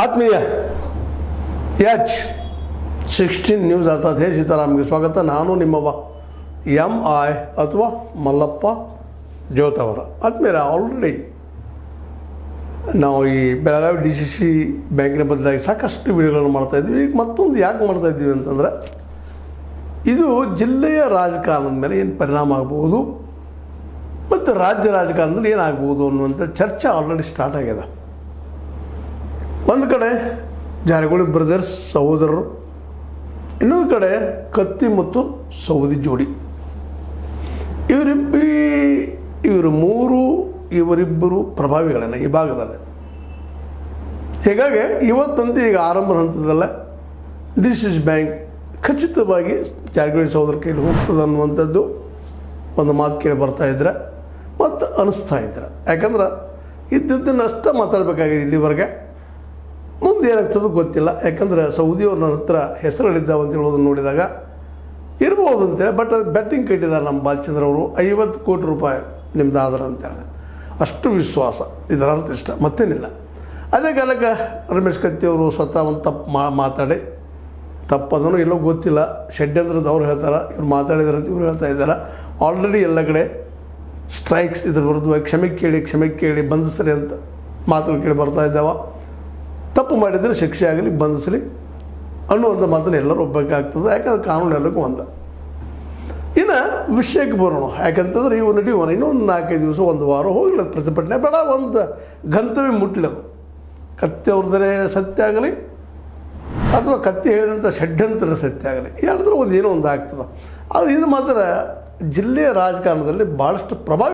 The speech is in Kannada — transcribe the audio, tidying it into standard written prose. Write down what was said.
ಆತ್ಮೀಯ H16 ನ್ಯೂಸ್ ಅರ್ಥಾತ್ ಹೇ ಸೀತಾರಾಮ್ಗೆ ಸ್ವಾಗತ. ನಾನು ನಿಮ್ಮವ MI ಅಥವಾ ಮಲ್ಲಪ್ಪ ಜೋತವರ. ಆತ್ಮೀಯರ, ಆಲ್ರೆಡಿ ನಾವು ಈ ಬೆಳಗಾವಿ DCC ಬ್ಯಾಂಕಿನ ಬದಲಾಗಿ ಸಾಕಷ್ಟು ವಿಡಿಯೋಗಳನ್ನು ಮಾಡ್ತಾಯಿದ್ವಿ. ಈಗ ಮತ್ತೊಂದು ಯಾಕೆ ಮಾಡ್ತಾಯಿದ್ದೀವಿ ಅಂತಂದರೆ, ಇದು ಜಿಲ್ಲೆಯ ರಾಜಕಾರಣದ ಮೇಲೆ ಏನು ಪರಿಣಾಮ ಆಗ್ಬೋದು ಮತ್ತು ರಾಜ್ಯ ರಾಜಕಾರಣದಲ್ಲಿ ಏನಾಗ್ಬೋದು ಅನ್ನುವಂಥ ಚರ್ಚೆ ಆಲ್ರೆಡಿ ಸ್ಟಾರ್ಟ್ ಆಗಿದೆ. ಒಂದು ಕಡೆ ಜಾರಕಿಹೊಳಿ ಬ್ರದರ್ಸ್ ಸಹೋದರರು, ಇನ್ನೊಂದು ಕಡೆ ಕತ್ತಿ ಮತ್ತು ಸೌದಿ ಜೋಡಿ, ಇವರಿಬ್ಬರು ಪ್ರಭಾವಿಗಳನ್ನ ಈ ಭಾಗದಲ್ಲಿ. ಹೀಗಾಗಿ ಇವತ್ತಂತೂ ಈಗ ಆರಂಭದ ಹಂತದಲ್ಲೇ DCC ಬ್ಯಾಂಕ್ ಖಚಿತವಾಗಿ ಜಾರಕಿಹೊಳಿ ಸಹೋದರ ಕೈಲಿ ಹೋಗ್ತದೆ ಅನ್ನುವಂಥದ್ದು ಒಂದು ಮಾತು ಕೇಳಿ ಬರ್ತಾ ಇದ್ರೆ ಮತ್ತು ಅನಿಸ್ತಾ ಇದ್ರೆ. ಯಾಕಂದ್ರೆ ಇದ್ದದ್ದನ್ನಷ್ಟೇ ಮಾತಾಡಬೇಕಾಗಿದೆ ಇಲ್ಲಿವರೆಗೆ. ಮುಂದೆ ಏನಾಗ್ತದೋ ಗೊತ್ತಿಲ್ಲ. ಯಾಕಂದರೆ ಸೌದಿಯವ್ರು ನನ್ನ ಹತ್ರ ಹೆಸರುಗಳಿದ್ದಾವೆ ಅಂತ ಹೇಳೋದನ್ನು ನೋಡಿದಾಗ ಇರ್ಬೋದು ಅಂತೇಳಿ. ಬಟ್ ಅದು ಬೆಟ್ಟಿಂಗ್ ಕಟ್ಟಿದ್ದಾರೆ ನಮ್ಮ ಬಾಲಚಂದ್ರ ಅವರು, 50 ಕೋಟಿ ರೂಪಾಯಿ ನಿಮ್ದು ಆದ್ರೆ ಅಂತೇಳಿ. ಅಷ್ಟು ವಿಶ್ವಾಸ, ಇದರ ಅರ್ಥ ಇಷ್ಟ, ಮತ್ತೇನಿಲ್ಲ. ಅದೇ ಕಾಲಕ್ಕೆ ರಮೇಶ್ ಕತ್ತಿ ಅವರು ಸ್ವತಃ ಒಂದು ತಪ್ಪು ಮಾತಾಡಿ, ತಪ್ಪದನ್ನು ಎಲ್ಲೋ ಗೊತ್ತಿಲ್ಲ, ಷಡ್ಯಂತ್ರದ ಅವ್ರು ಹೇಳ್ತಾರೆ, ಇವ್ರು ಮಾತಾಡಿದಾರೆ ಅಂತ ಇವ್ರು ಹೇಳ್ತಾ ಇದ್ದಾರೆ. ಆಲ್ರೆಡಿ ಎಲ್ಲ ಕಡೆ ಸ್ಟ್ರೈಕ್ಸ್ ಇದ್ರ ವಿರುದ್ಧವಾಗಿ ಕ್ಷಮೆ ಕೇಳಿ ಬಂಧಿಸ್ರಿ ಅಂತ ಮಾತುಗಳು ಕೇಳಿ ಬರ್ತಾ ಇದ್ದಾವೆ. ತಪ್ಪು ಮಾಡಿದರೆ ಶಿಕ್ಷೆ ಆಗಲಿ, ಬಂಧಿಸಲಿ ಅನ್ನುವಂಥ ಮಾತನ್ನು ಎಲ್ಲರೂ ಒಪ್ಪಬೇಕಾಗ್ತದೆ. ಯಾಕಂದ್ರೆ ಕಾನೂನು ಎಲ್ಲರಿಗೂ ಒಂದು. ಇನ್ನು ವಿಷಯಕ್ಕೆ ಬರೋಣ. ಯಾಕಂತಂದ್ರೆ ಇವು ನಡೆಯುವ ಇನ್ನೊಂದು 4-5 ದಿವಸ, ಒಂದು ವಾರ ಹೋಗಲಿ ಪ್ರತಿಭಟನೆ ಬೇಡ, ಒಂದು ಗಂತವ್ಯ ಮುಟ್ಲದು. ಕತ್ತಿ ಅವ್ರದರೆ ಸತ್ಯ ಆಗಲಿ ಅಥವಾ ಕತ್ತಿ ಹೇಳಿದಂಥ ಷಡ್ಯಂತರ ಸತ್ಯ ಆಗಲಿ, ಎರಡರ ಒಂದು ಏನೋ ಒಂದು ಆಗ್ತದೆ. ಆದರೆ ಇದು ಮಾತ್ರ ಜಿಲ್ಲೆಯ ರಾಜಕಾರಣದಲ್ಲಿ ಭಾಳಷ್ಟು ಪ್ರಭಾವ